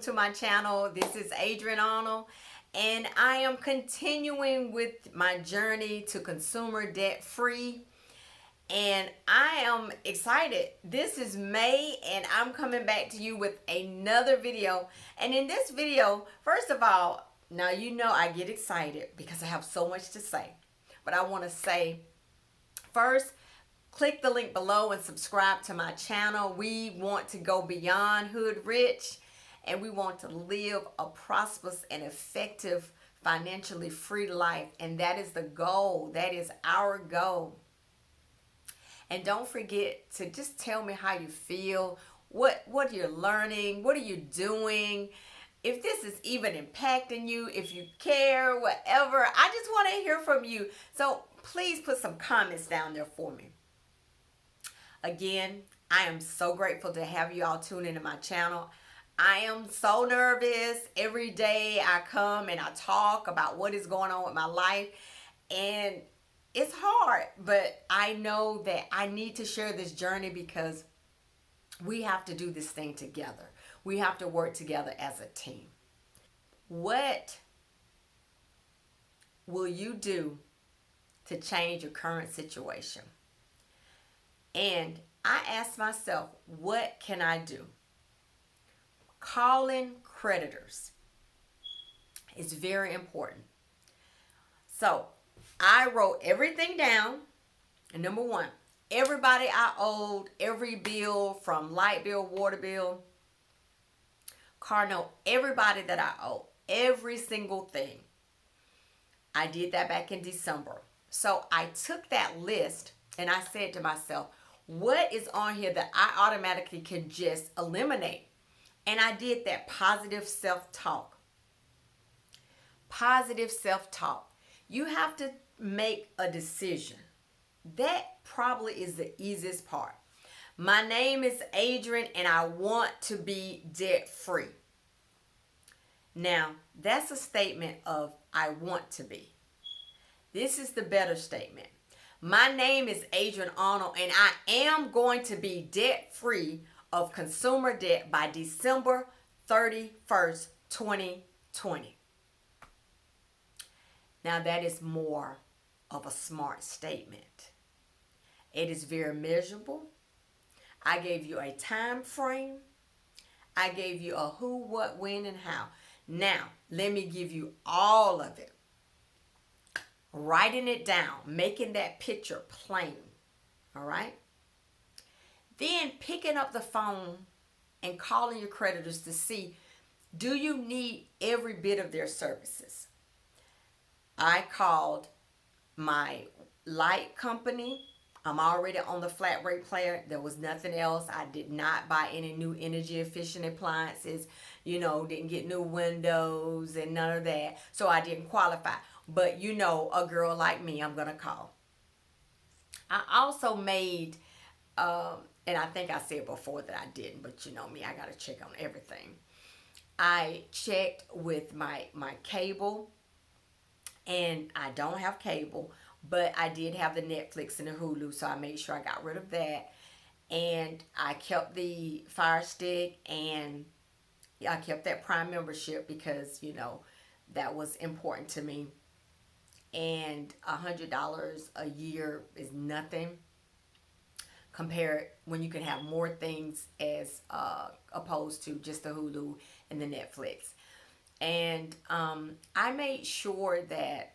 to my channel. This is Adrian Arnold, and I am continuing with my journey to consumer debt free. And I am excited. This is May, and I'm coming back to you with another video. And in this video, first of all, now you know I get excited because I have so much to say. But I want to say first, click the link below and subscribe to my channel. We want to go beyond hood rich, and we want to live a prosperous and effective, financially free life. And that is the goal. That is our goal. And don't forget to just tell me how you feel, what you're learning, what are you doing, if this is even impacting you, if you care, whatever. I just want to hear from you. So please put some comments down there for me. Again, I am so grateful to have you all tune into my channel. I am so nervous. Every day I come and I talk about what is going on with my life, and it's hard, but I know that I need to share this journey because we have to do this thing together. We have to work together as a team. What will you do to change your current situation? And I asked myself, what can I do? Calling creditors is very important. So I wrote everything down. And number one, everybody I owed, every bill from light bill, water bill, car note, everybody that I owe, every single thing. I did that back in December. So I took that list and I said to myself, what is on here that I automatically can just eliminate? And I did that positive self-talk. Positive self-talk. You have to make a decision. That probably is the easiest part. My name is Adrian, and I want to be debt free. Now, that's a statement of I want to be. This is the better statement. My name is Adrian Arnold, and I am going to be debt free of consumer debt by December 31st, 2020. Now, that is more of a smart statement. It is very measurable. I gave you a time frame. I gave you a who, what, when, and how. Now, let me give you all of it. Writing it down, making that picture plain. All right? Then picking up the phone and calling your creditors to see, do you need every bit of their services? I called my light company. I'm already on the flat rate plan. There was nothing else. I did not buy any new energy efficient appliances. Didn't get new windows and none of that. So I didn't qualify. But a girl like me, I'm going to call. I also made, and I think I said before that I didn't, but me, I got to check on everything. I checked with my cable, and I don't have cable, but I did have the Netflix and the Hulu, so I made sure I got rid of that. And I kept the Fire Stick, and I kept that Prime membership because, that was important to me. And $100 a year is nothing compared when you can have more things as opposed to just the Hulu and the Netflix. And I made sure that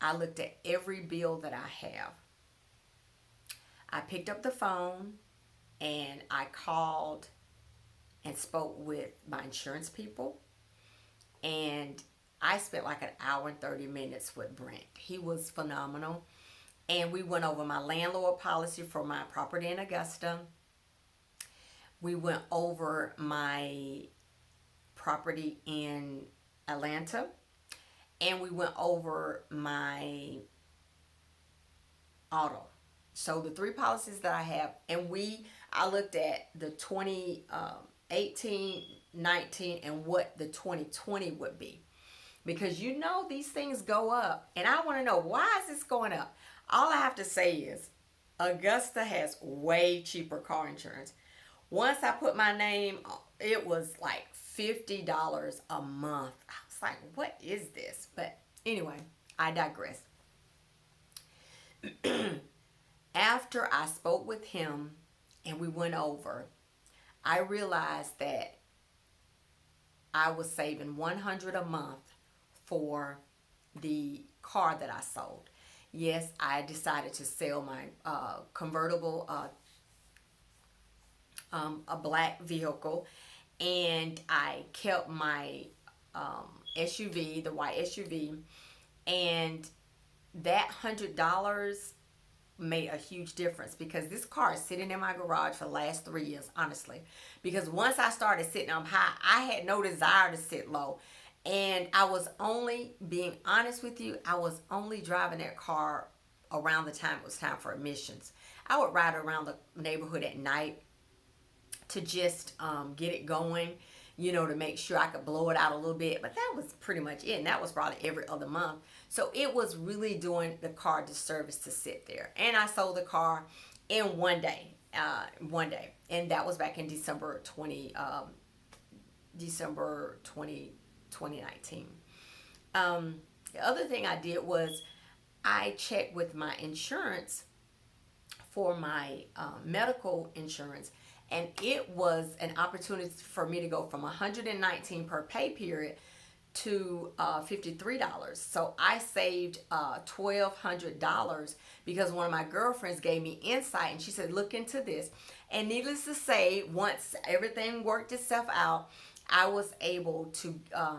I looked at every bill that I have. I picked up the phone and I called and spoke with my insurance people. And I spent like an hour and 30 minutes with Brent. He was phenomenal. And we went over my landlord policy for my property in Augusta. We went over my property in Atlanta. And we went over my auto. So the three policies that I have, and I looked at the 2018, 19, and what the 2020 would be. Because these things go up. And I want to know, why is this going up? All I have to say is, Augusta has way cheaper car insurance. Once I put my name, it was like $50 a month. I was like, what is this? But anyway, I digress. After I spoke with him and we went over, I realized that I was saving $100 a month for the car that I sold. Yes, I decided to sell my convertible, a black vehicle, and I kept my SUV, the white SUV, and that $100 made a huge difference because this car is sitting in my garage for the last 3 years, honestly. Because once I started sitting up high, I had no desire to sit low. And I was only, being honest with you, I was only driving that car around the time it was time for emissions. I would ride around the neighborhood at night to just get it going, to make sure I could blow it out a little bit. But that was pretty much it. And that was probably every other month. So it was really doing the car disservice to sit there. And I sold the car in one day. And that was back in December 2019. The other thing I did was I checked with my insurance for my medical insurance, and it was an opportunity for me to go from $119 per pay period to $53. So I saved $1,200 because one of my girlfriends gave me insight, and she said, look into this. And needless to say, once everything worked itself out, I was able to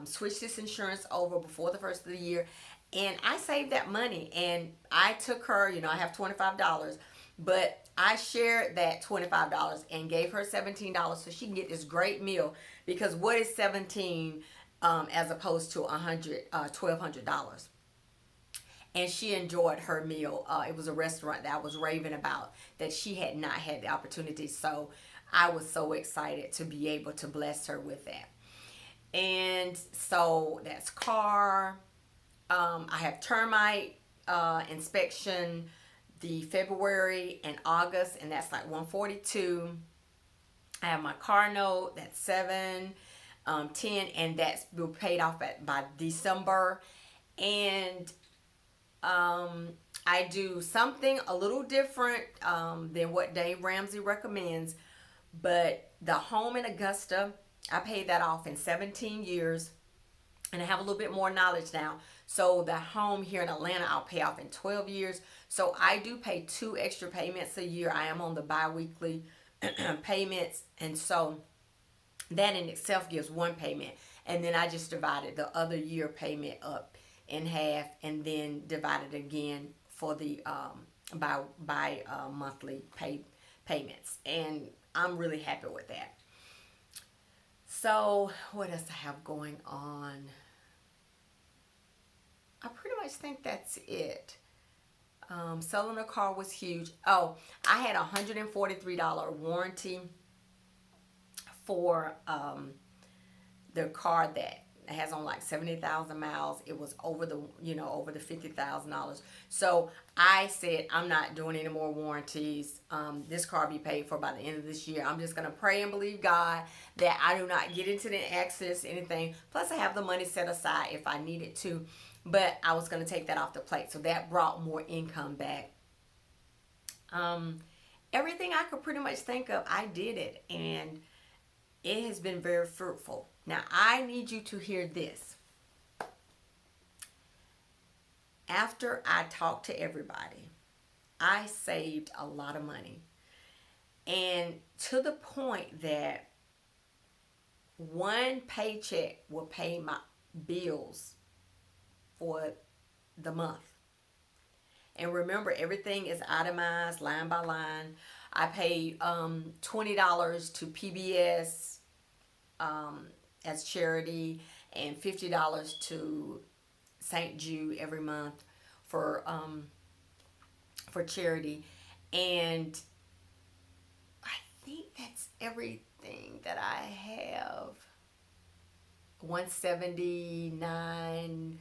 switch this insurance over before the first of the year, and I saved that money. And I took her, I have $25, but I shared that $25 and gave her $17 so she can get this great meal. Because what is 17 as opposed to $1,200? And she enjoyed her meal. It was a restaurant that I was raving about that she had not had the opportunity. So I was so excited to be able to bless her with that. And so that's car. I have termite inspection the February and August, and that's like $142. I have my car note, that's $710, and that's will paid off by December. And I do something a little different than what Dave Ramsey recommends, but the home in Augusta, I paid that off in 17 years, and I have a little bit more knowledge now. So the home here in Atlanta, I'll pay off in 12 years. So I do pay 2 extra payments a year. I am on the bi-weekly payments, and so that in itself gives 1 payment. And then I just divided the other year payment up in half, and then divided again for the by monthly payments. And I'm really happy with that. So what else I have going on? I pretty much think that's it. Selling a car was huge. Oh, I had a $143 warranty for the car that has on like 70,000 miles. It was over the $50,000. So I said, I'm not doing any more warranties. This car will be paid for by the end of this year. I'm just going to pray and believe God that I do not get into the accidents, anything. Plus I have the money set aside if I needed to. But I was going to take that off the plate. So that brought more income back. Everything I could pretty much think of, I did it. And it has been very fruitful. Now, I need you to hear this. After I talked to everybody, I saved a lot of money. And to the point that one paycheck will pay my bills for the month. And remember, everything is itemized line by line. I paid $20 to PBS as charity, and $50 to St. Jude every month for charity. And I think that's everything that I have. $179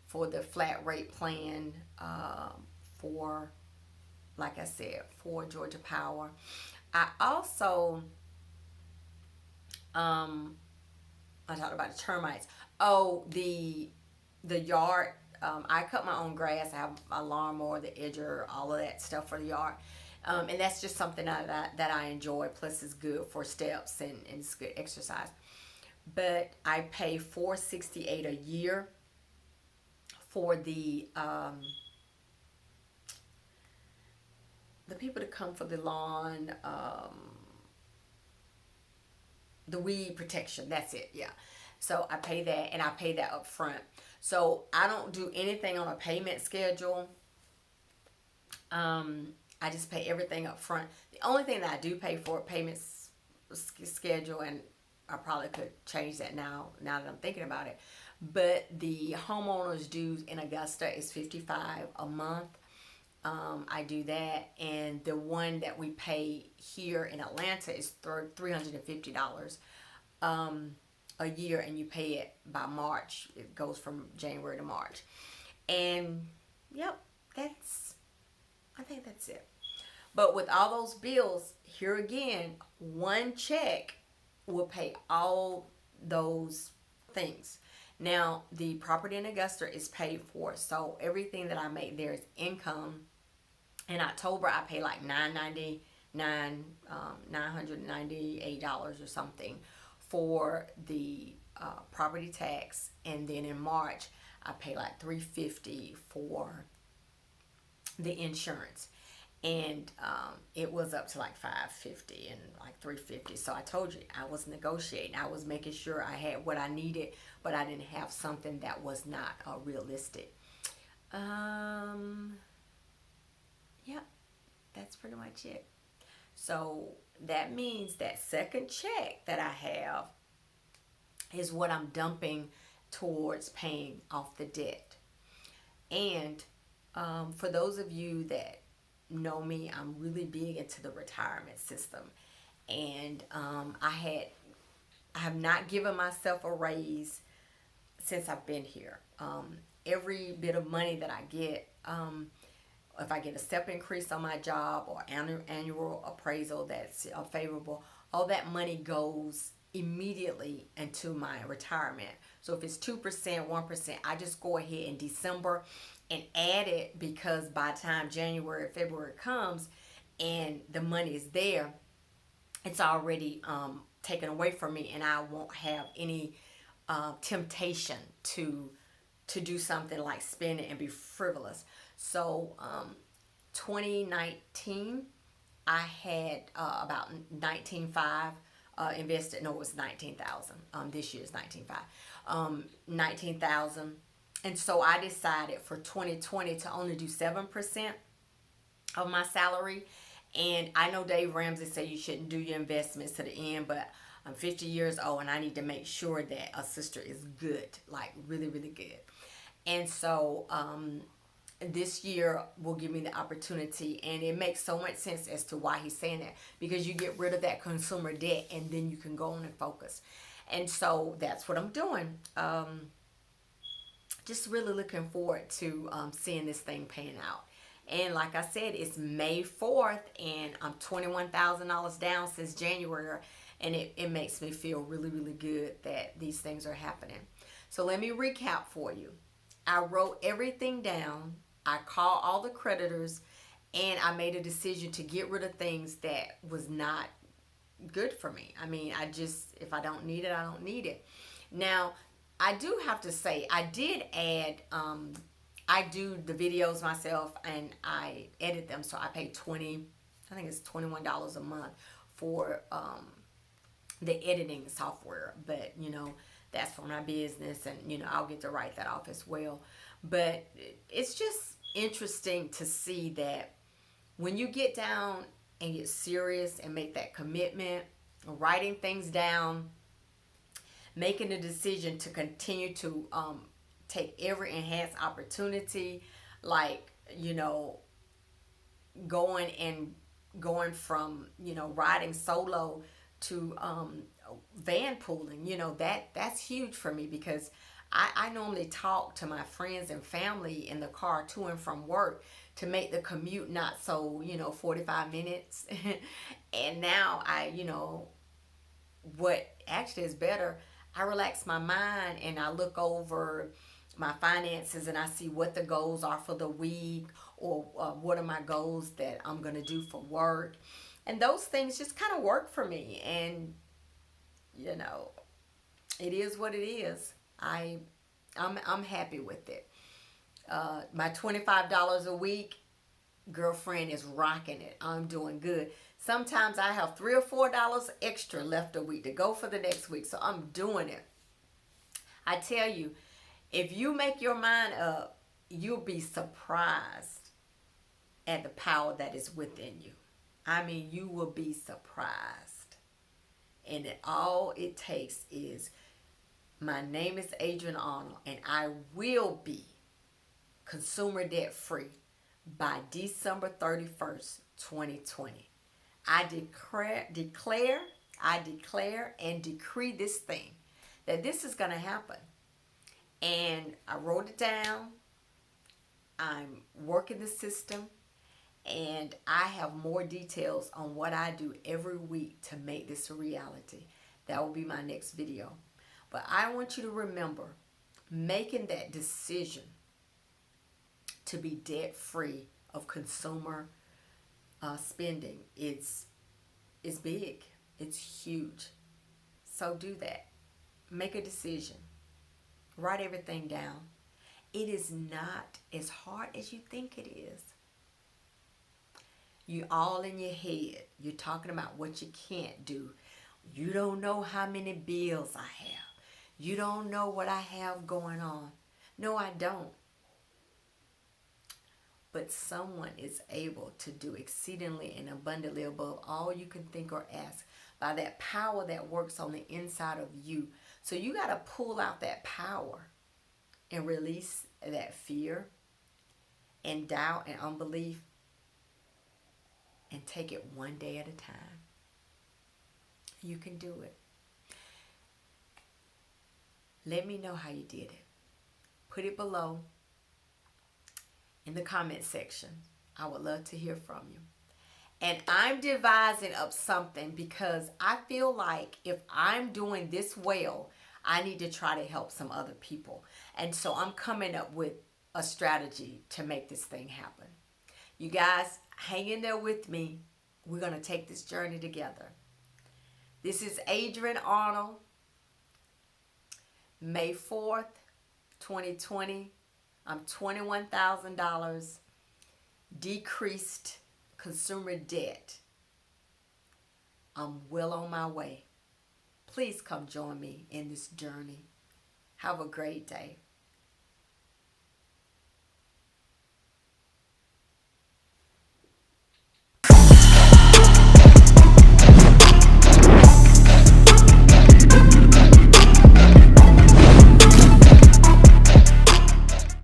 for the flat rate plan for, like I said, for Georgia Power. I also I talked about the termites. Oh, the yard. I cut my own grass. I have a lawnmower, the edger, all of that stuff for the yard. And that's just something that I enjoy. Plus, it's good for steps and it's good exercise. But I pay $468 a year for the people to come for the lawn, the weed protection. That's it. Yeah. So I pay that, and I pay that up front. So I don't do anything on a payment schedule. I just pay everything up front. The only thing that I do pay for payments schedule, and I probably could change that now that I'm thinking about it. But the homeowners dues in Augusta is $55 a month. I do that, and the one that we pay here in Atlanta is $350 a year, and you pay it by March. It goes from January to March, and yep, I think that's it. But with all those bills, here again, one check will pay all those things. Now, the property in Augusta is paid for, so everything that I make there is income. In October, I pay like $998 or something for the property tax, and then in March, I pay like $350 for the insurance, and it was up to like $550 and like $350. So I told you I was negotiating. I was making sure I had what I needed, but I didn't have something that was not realistic. Yep, that's pretty much it. So that means that second check that I have is what I'm dumping towards paying off the debt. And for those of you that know me, I'm really big into the retirement system. And I have not given myself a raise since I've been here. Every bit of money that I get, if I get a step increase on my job or annual appraisal that's favorable, all that money goes immediately into my retirement. So if it's 2%, 1%, I just go ahead in December and add it, because by the time January or February comes and the money is there, it's already taken away from me, and I won't have any temptation to do something like spend it and be frivolous. So 2019, I had about 19.5 invested. No, it was 19,000. This year's 19.5. 19,000. And so I decided for 2020 to only do 7% of my salary. And I know Dave Ramsey said you shouldn't do your investments to the end, but I'm 50 years old and I need to make sure that a sister is good, like really, really good. And so this year will give me the opportunity, and it makes so much sense as to why he's saying that, because you get rid of that consumer debt and then you can go on and focus. And so that's what I'm doing. Just really looking forward to seeing this thing pan out. And like I said, it's May 4th, and I'm $21,000 down since January, and it makes me feel really, really good that these things are happening. So let me recap for you. I wrote everything down. I called all the creditors, and I made a decision to get rid of things that was not good for me. I mean, if I don't need it, I don't need it. Now, I do have to say, I did add, I do the videos myself and I edit them. So I pay I think it's $21 a month for the editing software. But, that's for my business, and, I'll get to write that off as well. But it's just interesting to see that when you get down and get serious and make that commitment, writing things down, making a decision to continue to take every enhanced opportunity, like, going from, riding solo to van pooling, that's huge for me, because I normally talk to my friends and family in the car to and from work to make the commute not so, 45 minutes. And now what actually is better, I relax my mind and I look over my finances and I see what the goals are for the week, or what are my goals that I'm going to do for work. And those things just kind of work for me. And, you know, it is what it is. I'm happy with it. My $25 a week, girlfriend, is rocking it. I'm doing good. Sometimes I have $3 or $4 extra left a week to go for the next week, so I'm doing it. I tell you, if you make your mind up, you'll be surprised at the power that is within you. I mean, you will be surprised. And all it takes is, my name is Adrian Arnold, and I will be consumer debt free by December 31st, 2020. I declare and decree this thing, that this is going to happen. And I wrote it down. I'm working the system. And I have more details on what I do every week to make this a reality. That will be my next video. But I want you to remember, making that decision to be debt free of consumer spending, it's big. It's huge. So do that. Make a decision. Write everything down. It is not as hard as you think it is. You all in your head. You're talking about what you can't do. You don't know how many bills I have. You don't know what I have going on. No, I don't. But someone is able to do exceedingly and abundantly above all you can think or ask, by that power that works on the inside of you. So you got to pull out that power and release that fear and doubt and unbelief, and take it one day at a time. You can do it. Let me know how you did it. Put it below in the comment section. I would love to hear from you. And I'm devising up something, because I feel like if I'm doing this well, I need to try to help some other people. And so I'm coming up with a strategy to make this thing happen. You guys, hang in there with me. We're going to take this journey together. This is Adrian Arnold. May 4th, 2020. I'm $21,000 decreased consumer debt. I'm well on my way. Please come join me in this journey. Have a great day.